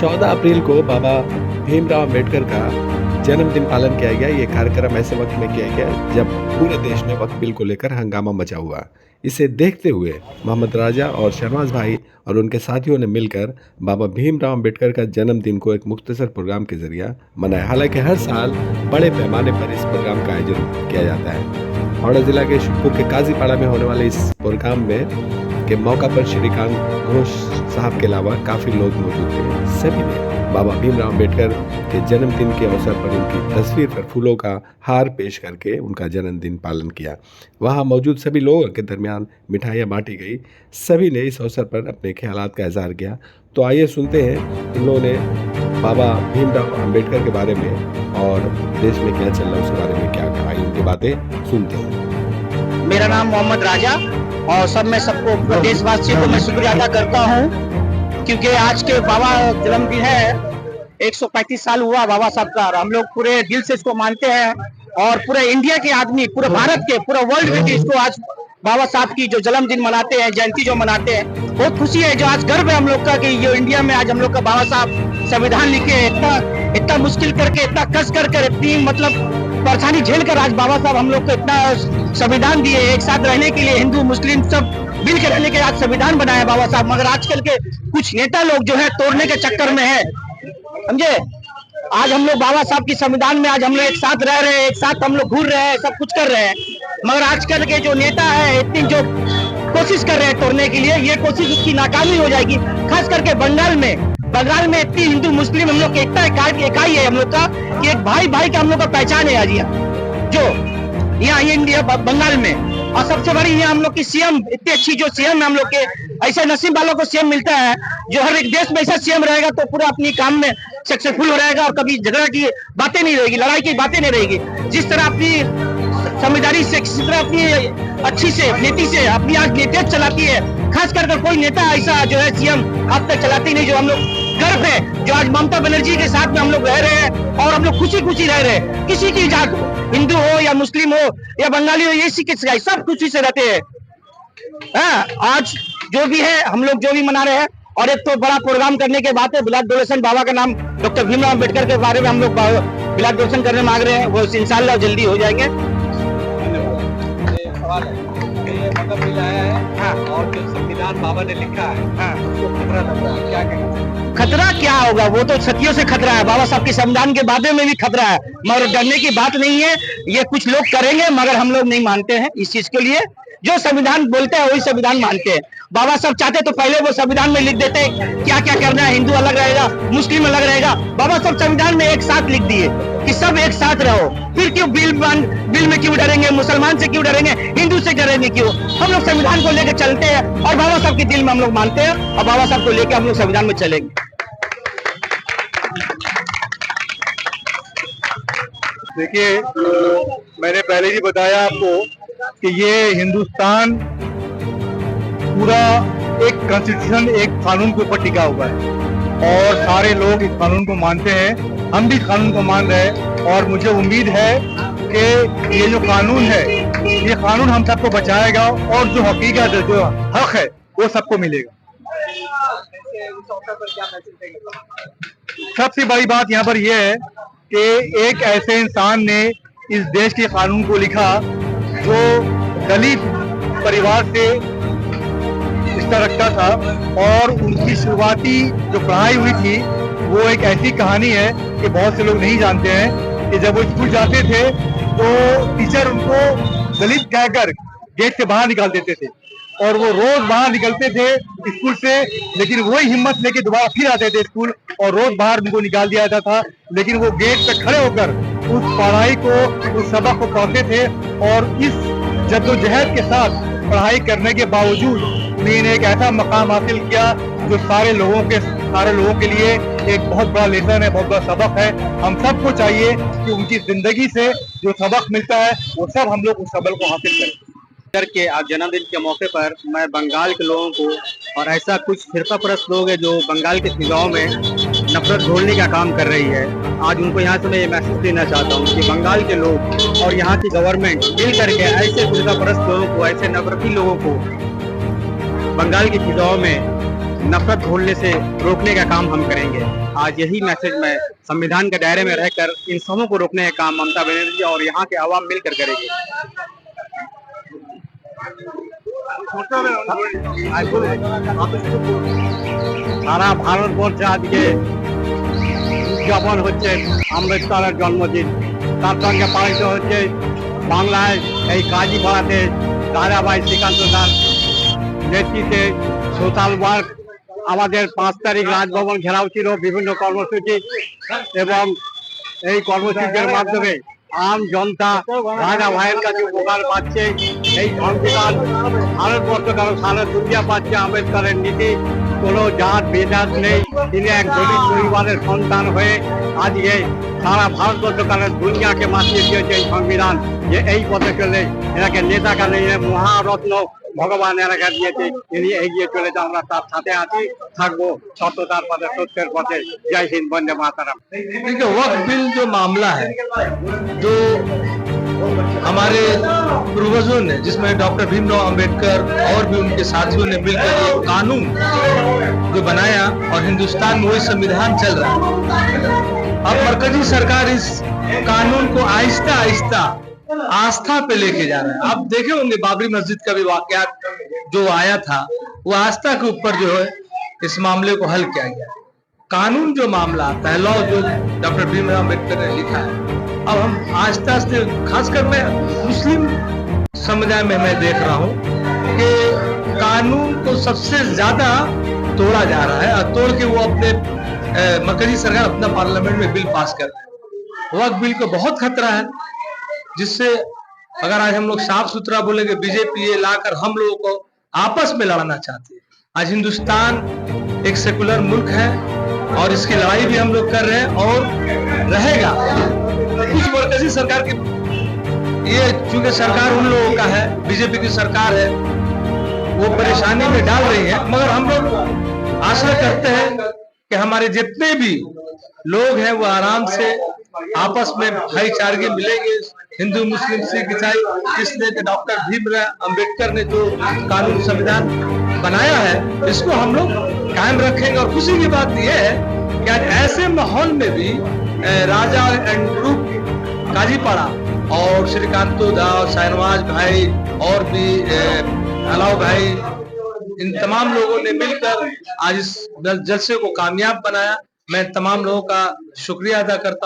14 अप्रैल को बाबा भीमराव अम्बेडकर का जन्मदिन पालन किया गया। ये कार्यक्रम ऐसे वक्त में किया गया जब पूरे देश में वक्फ बिल को लेकर हंगामा मचा हुआ। इसे देखते हुए मोहम्मद राजा और शहनवाज भाई और उनके साथियों ने मिलकर बाबा भीमराव अम्बेडकर का जन्मदिन को एक मुख्तसर प्रोग्राम के जरिए मनाया। हालांकि हर साल बड़े पैमाने पर इस प्रोग्राम का आयोजन किया जाता है। हावड़ा जिला के शिवपुर के काजीपाड़ा में होने वाले इस प्रोग्राम में के मौका पर श्रीकांत घोष साहब के अलावा काफी लोग मौजूद थे। सभी ने बाबा भीमराव अम्बेडकर के जन्मदिन के अवसर पर उनकी तस्वीर पर फूलों का हार पेश करके उनका जन्मदिन पालन किया। वहां मौजूद सभी लोगों के दरमियान मिठाइयाँ बांटी गई। सभी ने इस अवसर पर अपने ख्यालात का इजहार किया। तो आइए सुनते हैं उन लोगों ने बाबा भीमराव अम्बेडकर के बारे में और देश में क्या चल रहा है उसके बारे में क्या कहा। उनकी बातें सुनते हैं। मेरा नाम मोहम्मद राजा और मैं सबको देशवासियों को मैं शुक्रिया अदा करता हूँ, क्योंकि आज के बाबा जन्मदिन है। 135 साल हुआ बाबा साहब का। हम लोग पूरे दिल से इसको मानते हैं और पूरे इंडिया के आदमी, पूरे भारत के, पूरे वर्ल्ड में इसको आज बाबा साहब की जो जन्मदिन मनाते हैं, जयंती जो मनाते हैं, बहुत खुशी है। जो आज गर्व है हम लोग का कि ये इंडिया में आज हम लोग का बाबा साहब संविधान लिखे, इतना मुश्किल करके, इतना कस कर इतनी मतलब परेशानी झेल कर आज बाबा साहब हम लोग को इतना संविधान दिए, एक साथ रहने के लिए हिंदू मुस्लिम सब मिल के रहने के आज संविधान बनाया बाबा साहब। मगर आजकल के कुछ नेता लोग जो है तोड़ने के चक्कर में है, समझे। आज हम लोग बाबा साहब की संविधान में आज हम लोग एक साथ रह रहे हैं, एक साथ हम लोग घूर रहे हैं, सब कुछ कर रहे हैं। मगर आजकल के जो नेता है इतनी जो कोशिश कर रहे हैं तोड़ने के लिए, ये कोशिश उसकी नाकामी हो जाएगी। खास करके बंगाल में इतनी हिंदू मुस्लिम हम लोग एकता इकाई है हम लोग का कि एक भाई भाई का हम लोग का पहचान है आज यहाँ जो यहाँ इंडिया बंगाल में। और सबसे बड़ी यहाँ हम लोग की सीएम इतनी अच्छी जो सीएम है हम लोग के, ऐसे नसीब वालों को सीएम मिलता है जो हर एक देश में ऐसा सीएम रहेगा तो पूरा अपनी काम में सक्सेसफुल हो रहेगा और कभी झगड़ा की बातें नहीं रहेगी, लड़ाई की बातें नहीं रहेगी। जिस तरह अपनी समझदारी से, किसी तरह अपनी अच्छी से नीति से अपनी आज नीति चलाती है, खास कर कोई नेता ऐसा जो है सीएम आज तक चलाती नहीं। जो हम लोग गर्व है जो आज ममता बनर्जी के साथ में हम लोग रह रहे हैं और हम लोग खुशी खुशी रह रहे हैं। किसी की जात हो, हिंदू हो या मुस्लिम हो या बंगाली हो, ये सिखाई सब खुशी से रहते हैं। आज जो भी है हम लोग जो भी मना रहे हैं। और एक तो बड़ा प्रोग्राम करने के बाद ब्लड डोनेशन, बाबा का नाम डॉक्टर भीमराव अम्बेडकर के बारे में हम लोग ब्लड डोनेशन करने मांग रहे हैं, वो इंशाल्लाह जल्दी हो जाएंगे। सवाल है ये मतलब बिल आया है। हाँ। और जो संविधान बाबा ने लिखा है, हाँ, उसको खतरा लग रहा है, क्या कहेंगे? खतरा क्या होगा, वो तो सदियों से खतरा है। बाबा साहब के संविधान के बारे में भी खतरा है, मगर डरने की बात नहीं है। ये कुछ लोग करेंगे मगर हम लोग नहीं मानते हैं इस चीज के लिए। जो संविधान बोलते हैं वही संविधान मानते हैं। बाबा साहब चाहते तो पहले वो संविधान में लिख देते क्या क्या करना है, हिंदू अलग रहेगा, मुस्लिम अलग रहेगा। बाबा साहब संविधान में एक साथ लिख दिए कि सब एक साथ रहो। फिर क्यों बिल में क्यों डरेंगे, मुसलमान से क्यों डरेंगे, हिंदू से डरेंगे क्यों? हम लोग संविधान को लेकर चलते हैं और बाबा साहब के दिल में हम लोग मानते हैं और बाबा साहब को लेकर हम लोग संविधान में चलेंगे। देखिए, मैंने पहले ही बताया आपको कि ये हिंदुस्तान पूरा एक कॉन्स्टिट्यूशन, एक कानून के ऊपर टिका हुआ है और सारे लोग इस कानून को मानते हैं। हम भी कानून को मान रहे हैं और मुझे उम्मीद है कि ये जो कानून है, ये कानून हम सबको बचाएगा और जो हकीकत है, जो हक है, वो सबको मिलेगा। सबसे बड़ी बात यहाँ पर यह है कि एक ऐसे इंसान ने इस देश के कानून को लिखा जो दलित परिवार से रिश्ता रखता था और उनकी शुरुआती जो पढ़ाई हुई थी वो एक ऐसी कहानी है कि बहुत से लोग नहीं जानते हैं कि जब वो स्कूल जाते थे तो टीचर उनको दलित कहकर गेट से बाहर निकाल देते थे और वो रोज बाहर निकलते थे स्कूल से, लेकिन वही हिम्मत लेके दोबारा फिर आते थे स्कूल और रोज बाहर उनको निकाल दिया जाता था। लेकिन वो गेट पे खड़े होकर उस पढ़ाई को, उस सबक को पढ़ते थे और इस जद्दोजहद के साथ पढ़ाई करने के बावजूद उन्होंने एक ऐसा मकाम हासिल किया जो सारे लोगों के लिए एक बहुत बड़ा लेसन है, बहुत बड़ा सबक है। हम सबको चाहिए कि उनकी जिंदगी से जो सबक मिलता है वो सब हम लोग उस सबक को हासिल करें। के आज जन्मदिन के मौके पर मैं बंगाल के लोगों को और ऐसा कुछ फिरकापरस्त लोग हैं जो बंगाल के फिजाओं में नफरत घोलने का काम कर रही है, आज उनको यहाँ से मैं ये मैसेज देना चाहता हूँ कि बंगाल के लोग और यहाँ की गवर्नमेंट मिल करके ऐसे फिरकापरस्त लोगों को, ऐसे नफरती लोगों को बंगाल की फिजाओं में नफरत घोलने से रोकने का काम हम करेंगे। आज यही मैसेज मैं संविधान के दायरे में रहकर इन सबों को रोकने का काम ममता बनर्जी और यहाँ के आवाम मिलकर करेंगे। সারা ভারতবর্ষে আজকে উদযাপন হচ্ছে আম্বেদকরের জন্মদিন, তার সঙ্গে পালিত হচ্ছে বাংলায় এই কাজীপাড়াতে দাদাভাই শ্রীকান্ত দাস নেতৃত্বে সোশ্যাল ওয়ার্ক। আমাদের 5 তারিখ রাজভবন ঘেরাও ছিল, বিভিন্ন কর্মসূচি, এবং এই কর্মসূচির মাধ্যমে আম জনতা রাজা ভাইয়ের কাছে উপকার পাচ্ছে। এই সংবিধান ভারতবর্ষ কারণ সারা দুনিয়া পাচ্ছে আম্বেদকরের নীতি, কোনো জাত ভেদাত নেই। তিনি এক দলিত পরিবারের সন্তান হয়ে আজকে সারা ভারতবর্ষ কারণ দুনিয়াকে মাতিয়ে দিয়েছে এই সংবিধান, যে এই পথে চলে এনাকে নেতা কালে মহারত্ন ভগবান এলাকা দিয়েছে, তিনি এগিয়ে চলে যান, আমরা তার সাথে আছি, থাকবো সত্যতার পথে, সত্যের পথে। জয় হিন্দ, বন্দে মাতরম। देखिए, वक्फ बिल जो मामला है, जो हमारे पूर्वजों ने, जिसमें डॉक्टर भीमराव अंबेडकर और भी उनके साथियों ने मिलकर ये कानून जो बनाया और हिंदुस्तान में वही संविधान चल रहा है। अब मरकजी सरकार इस कानून को आहिस्ता आहिस्ता आस्था पे लेके जा रहे हैं। आप देखे होंगे बाबरी मस्जिद का भी वाकया जो आया था, वो आस्था के ऊपर जो है इस मामले को हल किया गया। कानून जो मामला आता है, लॉ जो डॉक्टर भीमराव अम्बेडकर ने लिखा है, अब हम आस्ते आस्ते, खासकर मैं मुस्लिम समुदाय में मैं देख रहा हूँ कि कानून को सबसे ज्यादा तोड़ा जा रहा है, और तोड़ के वो अपने मरकजी सरकार अपना पार्लियामेंट में बिल पास कर रहे हैं। वक्फ बिल को बहुत खतरा है, जिससे अगर आज हम लोग साफ सुथरा बोलेंगे, बीजेपी ये लाकर हम लोगों को आपस में लड़ना चाहती है। आज हिंदुस्तान एक सेकुलर मुल्क है और इसकी लड़ाई भी हम लोग कर रहे हैं और रहेगा। कुछ मरकजी सरकार की, ये चूंकि सरकार उन लोगों का है, बीजेपी की सरकार है, वो परेशानी में डाल रही है, मगर हम लोग आशा करते हैं कि हमारे जितने भी लोग हैं वो आराम से आपस में भाईचारगी मिलेंगे। हिंदू, मुस्लिम, सिख, ईसाई, इसलिए डॉक्टर भीमराव अंबेडकर ने जो कानून संविधान बनाया है, इसको हम लोग कायम रखेंगे। और खुशी की बात यह है कि आज ऐसे माहौल में भी राजा एंड्रू काजीपाड़ा और श्रीकांतो दास, शाहनवाज भाई और भी अलाव भाई, इन तमाम लोगों ने मिलकर आज इस जलसे को कामयाब बनाया। मैं तमाम लोगों का शुक्रिया अदा करता हूं।